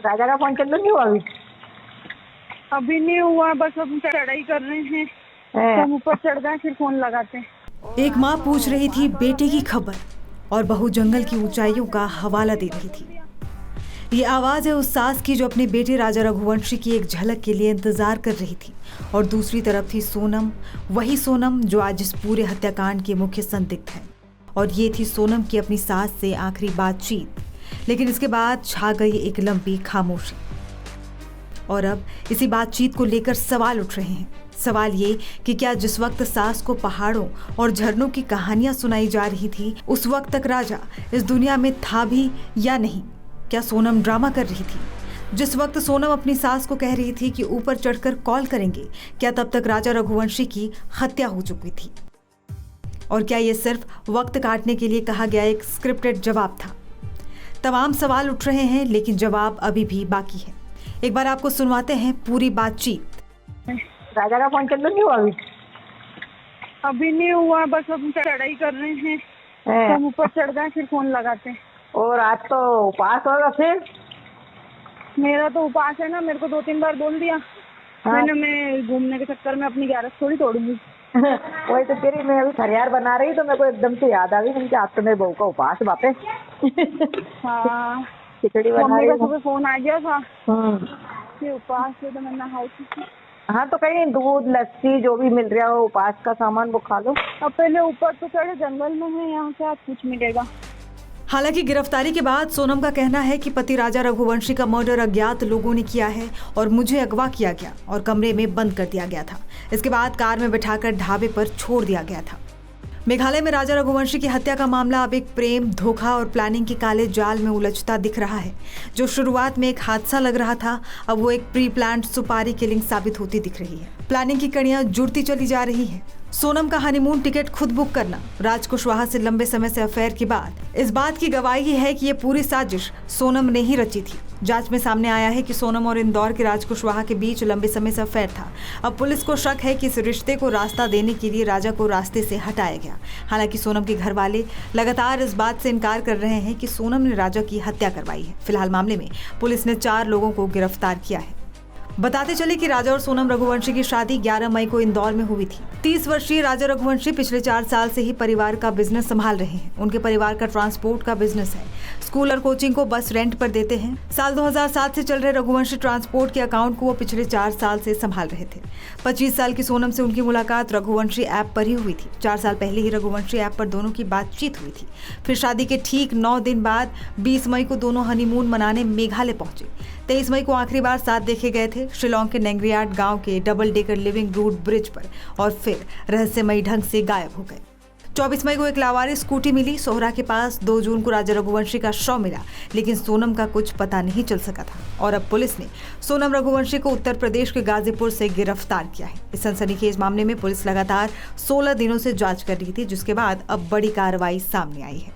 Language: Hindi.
राजा का फोन चालू नहीं हुआ अभी नहीं हुआ, बस हम चढ़ाई कर रहे हैं, हम ऊपर चढ़ गए फिर फोन लगाते हैं। एक माँ पूछ रही थी बेटे की खबर और बहू जंगल की ऊंचाइयों का हवाला दे रही थी। ये आवाज है उस सास की जो अपने बेटे राजा रघुवंशी की एक झलक के लिए इंतजार कर रही थी, और दूसरी तरफ थी सोनम, वही सोनम जो आज इस पूरे हत्याकांड की मुख्य संदिग्ध है। और ये थी सोनम की अपनी सास से आखिरी बातचीत, लेकिन इसके बाद छा गई एक लंबी खामोशी। और अब इसी बातचीत को लेकर सवाल उठ रहे हैं। सवाल ये कि क्या जिस वक्त सास को पहाड़ों और झरनों की कहानियां सुनाई जा रही थी, उस वक्त तक राजा इस दुनिया में था भी या नहीं? क्या सोनम ड्रामा कर रही थी? जिस वक्त सोनम अपनी सास को कह रही थी कि ऊपर चढ़कर कॉल करेंगे, क्या तब तक राजा रघुवंशी की हत्या हो चुकी थी? और क्या ये सिर्फ वक्त काटने के लिए कहा गया एक स्क्रिप्टेड जवाब था? तमाम सवाल उठ रहे हैं, लेकिन जवाब अभी भी बाकी है। एक बार आपको सुनवाते हैं पूरी बातचीत। राजा का फोन चालू नहीं हुआ अभी नहीं हुआ, बस हम चढ़ाई कर रहे हैं, हम ऊपर चढ़ गए फिर फोन लगाते हैं। और आज तो उपास होगा फिर? मेरा तो उपास है ना, मेरे को 2-3 बार बोल दिया। मैं घूमने के चक्कर में अपनी ग्यारस थोड़ी तोड़ूंगी। वही तो तेरी, मैं अभी खरियार बना रही तो मेरे को एकदम से याद आ गई कि आज तो मेरे बहू का उपास बापे। हाँ, खिचड़ी बना रही। सुबह फोन आ गया था कि उपास है, तो मैं नहाई थी। हाँ, तो कहीं दूध लस्सी जो भी मिल रहा हो उपास का सामान वो खा लो। अब पहले ऊपर तो चढ़े, जंगल में है, यहाँ से आज कुछ मिलेगा। हालांकि गिरफ्तारी के बाद सोनम का कहना है कि पति राजा रघुवंशी का मर्डर अज्ञात लोगों ने किया है और मुझे अगवा किया गया और कमरे में बंद कर दिया गया था। इसके बाद कार में बिठाकर ढाबे पर छोड़ दिया गया था। मेघालय में राजा रघुवंशी की हत्या का मामला अब एक प्रेम, धोखा और प्लानिंग के काले जाल में उलझता दिख रहा है। जो शुरुआत में एक हादसा लग रहा था, अब वो एक प्री प्लान्ड सुपारी किलिंग साबित होती दिख रही है। प्लानिंग की कड़ियां जुड़ती चली जा रही है। सोनम का हनीमून टिकट खुद बुक करना, राज कुशवाहा से लंबे समय से अफेयर के बाद इस बात की गवाही है कि ये पूरी साजिश सोनम ने ही रची थी। जांच में सामने आया है कि सोनम और इंदौर के राज कुशवाहा के बीच लंबे समय से अफेयर था। अब पुलिस को शक है कि इस रिश्ते को रास्ता देने के लिए राजा को रास्ते से हटाया गया। हालांकि सोनम के घर वाले लगातार इस बात से इनकार कर रहे हैं कि सोनम ने राजा की हत्या करवाई है। फिलहाल मामले में पुलिस ने 4 लोगों को गिरफ्तार किया है। बताते चले कि राजा और सोनम रघुवंशी की शादी 11 मई को इंदौर में हुई थी। 30 वर्षीय राजा रघुवंशी पिछले 4 साल से ही परिवार का बिजनेस संभाल रहे हैं। उनके परिवार का ट्रांसपोर्ट का बिजनेस है। स्कूल और कोचिंग को बस रेंट पर देते हैं। साल 2007 से चल रहे रघुवंशी ट्रांसपोर्ट के अकाउंट को वो पिछले 4 साल से संभाल रहे थे। 25 साल की सोनम से उनकी मुलाकात रघुवंशी ऐप पर ही हुई थी। 4 साल पहले ही रघुवंशी ऐप पर दोनों की बातचीत हुई थी। फिर शादी के ठीक 9 दिन बाद 20 मई को दोनों हनीमून मनाने मेघालय पहुंचे। 23 मई को आखिरी बार साथ देखे गए थे शिलोंग के नेंगरियाट गांव के double decker living root bridge पर, और फिर रहस्यमयी ढंग से गायब हो गए। 24 मई को एक लावारिस स्कूटी मिली सोहरा के पास। 2 जून को राजा रघुवंशी का शव मिला, लेकिन सोनम का कुछ पता नहीं चल सका था। और अब पुलिस ने सोनम रघुवंशी को उत्तर प्रदेश के गाजीपुर से गिरफ्तार किया है। इस सनसनीखेज मामले में पुलिस लगातार 16 दिनों से जांच कर रही थी, जिसके बाद अब बड़ी कार्रवाई सामने आई है।